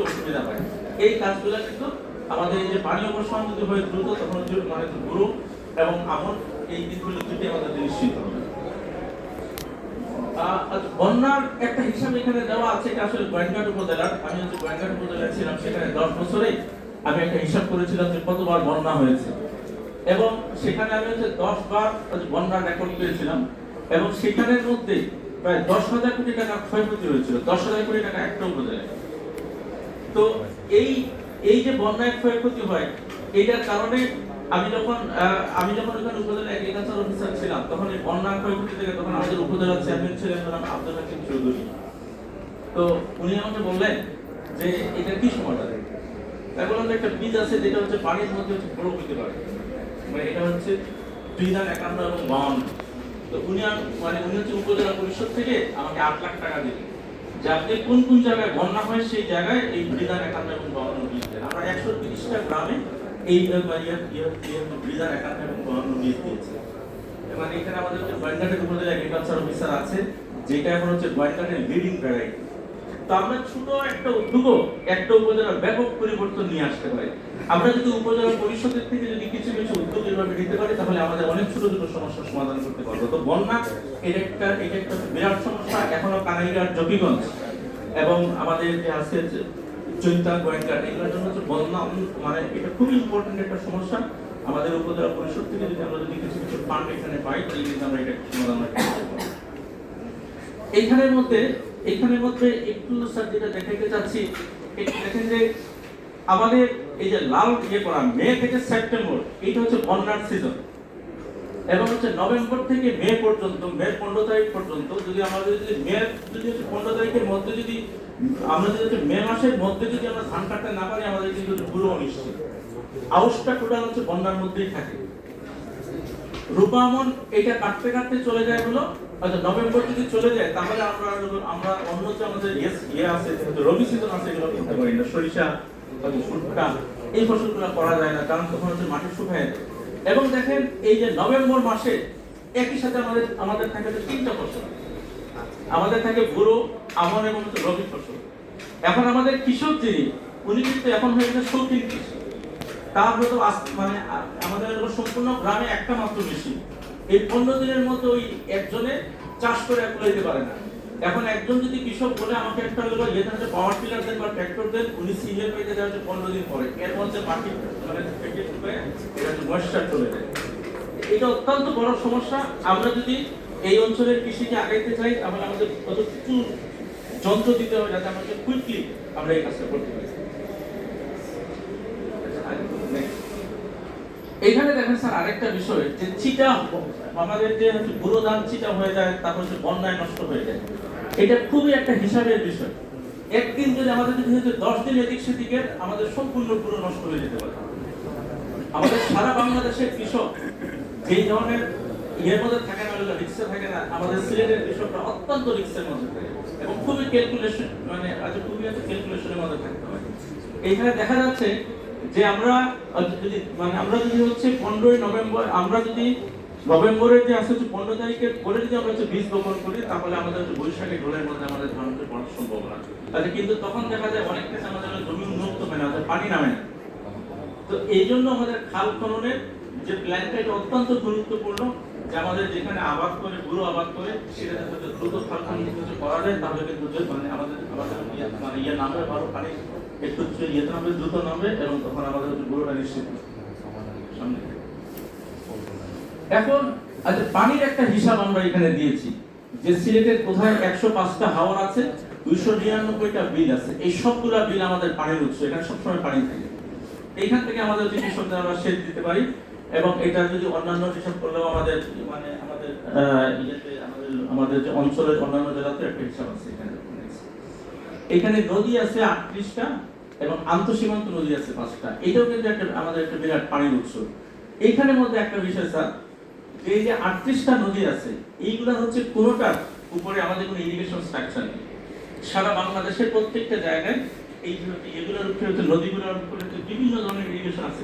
অসুবিধা হয়। এই কাজগুলো কিন্তু আমাদের এই যে পানি অপসারণ যদি হয় দ্রুত, তখন মানে গুরু এবং আমন এই দিকগুলো যদি আমাদের নিশ্চিত হবে। বন্যার একটা হিসাব এখানে দেওয়া আছে, এটা আসলে গোয়েন্দাট উপজেলার। আমি হচ্ছে গোয়েন্দাট উপজেলায় ছিলাম, সেখানে 10 বছরে আমি একটা হিসাব করেছিলাম যে কতবার বন্যা হয়েছে, এবং সেখানে আমি হচ্ছে 10 বার বন্যা রেকর্ড করেছিলাম, এবং সেখানের মধ্যে প্রায় 10,000 কোটি টাকা ক্ষয়ক্ষতি হয়েছিল, 10,000 কোটি টাকা একটা উপজেলায়। তো এই এই যে বন্যায় ক্ষয়ক্ষতি হয়, এইটার কারণে আমি যখন ওখানে উপজেলা এগ্রিকালচার অফিসার ছিলাম, তখন এই বন্যা ক্ষয়ক্ষতি থেকে তখন আমাদের উপজেলা চেয়ারম্যান ছিলেন আব্দুল হাকিম চৌধুরী। তো উনি আমাকে বললেন যে এটা কি সমাধান। তাই বললাম যে একটা বীজ আছে যেটা হচ্ছে পানির মধ্যে হচ্ছে বড় হতে পারে, মানে এটা হচ্ছে 2,51 এবং 52। তো উনি হচ্ছে উপজেলা পরিষদ থেকে আমাকে 8 লাখ টাকা দিলেন, যে আপনি কোন কোন জায়গায় বন্যা হয় সেই জায়গায় এই 2,51 এবং 52 বীজ দেন। আমরা 130টা গ্রামে এই 2,51 এবং 52 বীজ দিয়েছি। মানে এখানে আমাদের হচ্ছে গোয়েন্দাটের উপজেলা এগ্রিকালচার অফিসার আছে, যেটা এখন হচ্ছে গোয়েন্দাটের লিডিং ভ্যারাইটি। তো আমরা ছোট একটা উদ্যোগ একটা উপজেলার ব্যাপক পরিবর্তন নিয়ে আসতে পারি। আমরা যদি উপজেলা পরিষদের থেকে যদি কিছু কিছু উদ্যোগ এভাবে নিতে পারি, তাহলে আমাদের অনেক ছোট ছোট সমস্যার সমাধান করতে পারবো। তো বন্যা এটা একটা বিরাট সমস্যা এখনো কানাইঘাট, জকিগঞ্জ এবং আমাদের যে আছে চৈতা, গোয়েন্দাট, এগুলোর জন্য হচ্ছে বন্যা মানে এটা খুব ইম্পর্টেন্ট একটা সমস্যা। আমাদের উপজেলা পরিষদ থেকে যদি আমরা যদি কিছু কিছু ফান্ড এখানে পাই, তাহলে কিন্তু আমরা এটা সমাধান করতে পারবো। এইখানের মধ্যে একটু স্যার যেটা দেখাইতে চাচ্ছি, একটু দেখেন যে আমাদের এই যে লাল করা মে থেকে সেপ্টেম্বর, এটা হচ্ছে বন্যার সিজন, এবং হচ্ছে নভেম্বর থেকে মে পর্যন্ত, মে 15 তারিখ পর্যন্ত যদি আমাদের যদি মে যদি হচ্ছে 15 তারিখের মধ্যে যদি আমরা যদি মে মাসের মধ্যে যদি আমরা ধান কাটতে না পারি, আমাদের কিন্তু পুরো অনিশ্চিত। আউশটা টোটাল হচ্ছে বন্যার মধ্যেই থাকে। রূপামন এটা কাটতে কাটতে চলে যায় হলো আচ্ছা নভেম্বর যদি চলে যায়, তাহলে আমরা অন্য যে আমাদের আছে রবি সিজন আছে, এগুলো করতে পারি না। সরিষা, ভুট্টা, এই ফসলগুলো করা যায় না, কারণ তখন হচ্ছে মাটি শুকায় যায়। এবং দেখেন এই যে নভেম্বর মাসে একই সাথে আমাদের থাকে 3টা ফসল, আমাদের থাকে বোরো, আমন এবং রবি ফসল। এখন আমাদের কৃষক যিনি, উনি কিন্তু এখন হয়ে গেছে শৌখিন কৃষক। তার হয়তো মানে আমাদের সম্পূর্ণ গ্রামে একটা মাত্র মেশিন, এই 15 দিনের মধ্যে ওই একজনে চাষ করে দিতে পারে না। এখন একজন যদি কৃষক বলে আমাকে একটা হলো যেখানে পাওয়ার টিলার দেন বা ট্রাক্টর দেন, উনি সিজন পেতে যাচ্ছে 15 দিন পরে, এর মধ্যে মাটি মানে ফেটে শুকায় এটা ময়েশ্চার চলে যায়। এটা অত্যন্ত বড় সমস্যা। আমরা যদি এই অঞ্চলের কৃষিকে আগাইতে চাই, তাহলে আমাদের কত কিছু যন্ত্র দিতে হবে যাতে আমরা কুইকলি আমরা এই কাজটা করতে পারি। এখানে দেখেন স্যার আরেকটা বিষয়, যে চিটা আমাদের যে বুড়ো ধান চিটা হয়ে যায়, তারপর হচ্ছে বন্যায় নষ্ট হয়ে যায়, এটা খুবই একটা হিসাবের বিষয়। একদিন যদি আমাদের যদি হচ্ছে 10 দিন এদিক সেদিকের, আমাদের সম্পূর্ণ পুরো নষ্ট হয়ে যেতে পারে। আমাদের সারা বাংলাদেশের কৃষক যেই ধরনের ইয়ের মধ্যে থাকে না, রিক্সে থাকে না, আমাদের সিলেটের কৃষকরা অত্যন্ত রিক্সের মধ্যে থাকে এবং খুবই ক্যালকুলেশন মানে খুবই একটা ক্যালকুলেশনের মধ্যে থাকতে হয়। এখানে দেখা যাচ্ছে যে আমরা যদি হচ্ছে 15 নভেম্বর, আমরা যদি নভেম্বরের যে আছে 15 তারিখের পরে যদি আমরা বীজ বপন করি, তাহলে আমাদের বৈশাখী ঢোলের মধ্যে আমাদের ধান পড়ার সম্ভাবনা আছে। কিন্তু তখন দেখা যায় অনেক ক্ষেত্রে আমাদের জমি উন্মুক্ত হয় না, পানি নামে না। তো এই জন্য আমাদের খাল খননের যে প্ল্যানটা, এটা অত্যন্ত গুরুত্বপূর্ণ, যে আমাদের যেখানে আবাদ করে গুরু আবাদ করে সেটা যাতে দ্রুত খাল খনন করা যায়, তাহলে কিন্তু আমাদের ইয়ে নামে ভালো পানি একটু ইয়েতে নামবে, দ্রুত নামবে, এবং তখন আমাদের গুরুটা নিশ্চিত সামনে। এখন আচ্ছা পানির একটা হিসাব আমরা এখানে দিয়েছি, যে সিলেটের কোথায় 105টা হাওর আছে, 299টা বিল আছে, এই সবগুলা বিল আমাদের পানির উৎস, এখানে সবসময় পানি থাকে। এইখান থেকে আমাদের যে কৃষকদের আমরা সেচ দিতে পারি, এবং এটা যদি অন্যান্য হিসাব করলেও আমাদের মানে আমাদের যে অঞ্চলের অন্যান্য জেলাতে একটা হিসাব আছে। এখানে নদী আছে 38টা এবং আন্তঃসীমান্ত নদী আছে 5টা। এটাও কিন্তু আমাদের একটা বিরাট পানির উৎস। এইখানের মধ্যে একটা বিষয় স্যার, এই যে 38টা নদী আছে, এইগুলা হচ্ছে কোনোটার উপরে আমাদের কোনো ইরিগেশন স্ট্রাকচার নেই। সারা বাংলাদেশের প্রত্যেকটা জায়গায় এগুলোর উপরে হচ্ছে নদীগুলোর উপরে বিভিন্ন ধরনের ইরিগেশন আছে।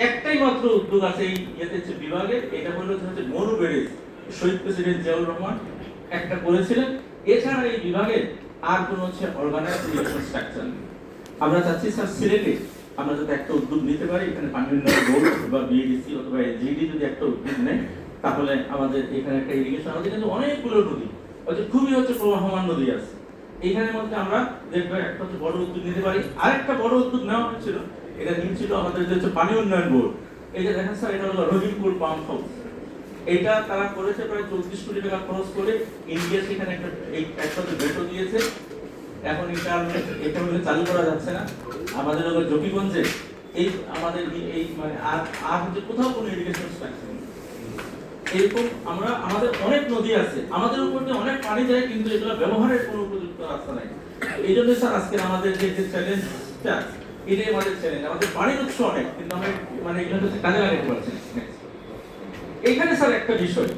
একটাই মাত্র উদ্যোগ আছে এই হচ্ছে বিভাগে, এটা হলো হচ্ছে মরু ব্যারেজ, শহীদ প্রেসিডেন্ট জিয়াউর রহমান একটা করেছিলেন। এছাড়া এই বিভাগে আর কোনো হচ্ছে অর্গানাইজড ইরিগেশন স্ট্রাকচার নেই। আমরা চাচ্ছি স্যার সিলেটে আমরা যাতে একটা উদ্যোগ নিতে পারি, এখানে পানি উন্নয়ন বোর্ড বা বিএডিসি অথবা এলজিডি যদি একটা উদ্যোগ নেয়, তাহলে আমাদের এখানে একটা ইরিগেশন, আমাদের কিন্তু অনেকগুলো নদী খুবই প্রবাহমান নদী আছে, এইখানের মধ্যে আমরা দেখবো একটা বড় উদ্যোগ নিতে পারি। আরেকটা বড় উদ্যোগ নেওয়া হয়েছিল, এটা নিয়েছিল আমাদের যে পানি উন্নয়ন বোর্ড। এই যে দেখেন স্যার, এটা হলো রহিমপুর পাম্প হাউস, এটা তারা করেছে প্রায় 34 কোটি টাকা খরচ করে। ইন্ডিয়া সেখানে একটা ভেটো দিয়েছে, এখন এটা চালু করা যাচ্ছে না। আমাদের জকিগঞ্জে আমাদের এই মানে আর হচ্ছে কোথাও কোনো ইরিগেশন স্ট্রাকচার নেই। এরকম আমাদের অনেক নদী আছে, আমাদের উপর দিয়ে অনেক পানি যায়, কিন্তু এগুলো ব্যবহারের কোনো উপযুক্ত রাস্তা নাই। এই জন্য স্যার আজকে আমাদের যে চ্যালেঞ্জটা, এটাই আমাদের চ্যালেঞ্জ। আমাদের পানির উৎস অনেক, কিন্তু আমরা মানে এগুলো হচ্ছে কাজে লাগাতে পারছি না। এখানে স্যার একটা বিষয়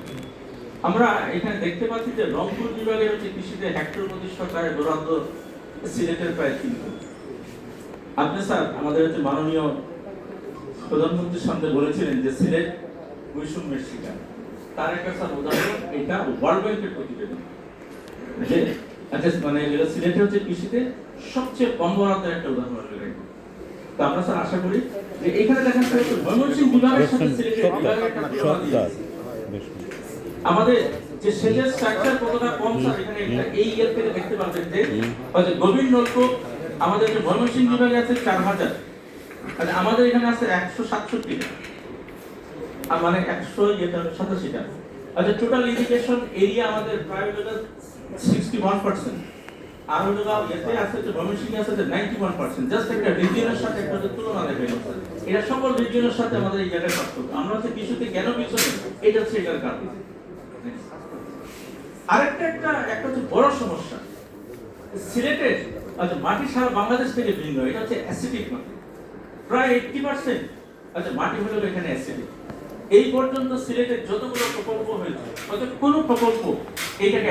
আমরা এখানে দেখতে পাচ্ছি যে রংপুর বিভাগের হচ্ছে কৃষিতে হেক্টর প্রতি সরকারের বরাদ্দ সিলেটের প্রায় 3 গুণ। আপনি স্যার আমাদের হচ্ছে মাননীয় প্রধানমন্ত্রীর সামনে বলেছিলেন যে সিলেট বৈষম্যের শিকার। তার একটা স্যার উদাহরণ, এটা ওয়ার্ল্ড ব্যাংকের প্রতিবেদন যে মানে সিলেটে হচ্ছে কৃষিতে সবচেয়ে কম বরাদ্দের একটা উদাহরণ রয়েছে। তো আমরা স্যার আশা করি যে এখানে দেখেন ময়মনসিংহ বিভাগের সাথে সিলেটের বিভাগের একটা তুলনা দিয়ে আমাদের যে সেচের স্ট্রাকচার কতটা কম স্যার, এখানে এই ইয়ার থেকে দেখতে পাবেন যে গভীর নলকূপ আমাদের যে ময়মনসিংহ বিভাগে আছে 4000, আর আমাদের এখানে আছে 167, মানে 187টা। আচ্ছা, টোটাল ইরিগেশন এরিয়া আমাদের প্রায় 61%, আর হলো এতে আছে যে ময়মনসিংহ আছে যে 91%। জাস্ট একটা রিজিয়নের সাথে একটা তুলনা দেখা যাচ্ছে, এটা সকল রিজিয়নের সাথে আমাদের এই জায়গায় পার্থক্য। আমরা হচ্ছে কিছুতে কেন পিছনে, এটা হচ্ছে এটার কারণ। আরেকটা একটা হচ্ছে বড় সমস্যা সিলেটের, আচ্ছা মাটি সারা বাংলাদেশ থেকে ভিন্ন, এটা হচ্ছে অ্যাসিডিক মাটি, প্রায় 80% আচ্ছা মাটি হলো এখানে অ্যাসিডিক। এই পর্যন্ত সিলেটের যতগুলো প্রকল্প হয়েছে, কোনো প্রকল্প এইটাকে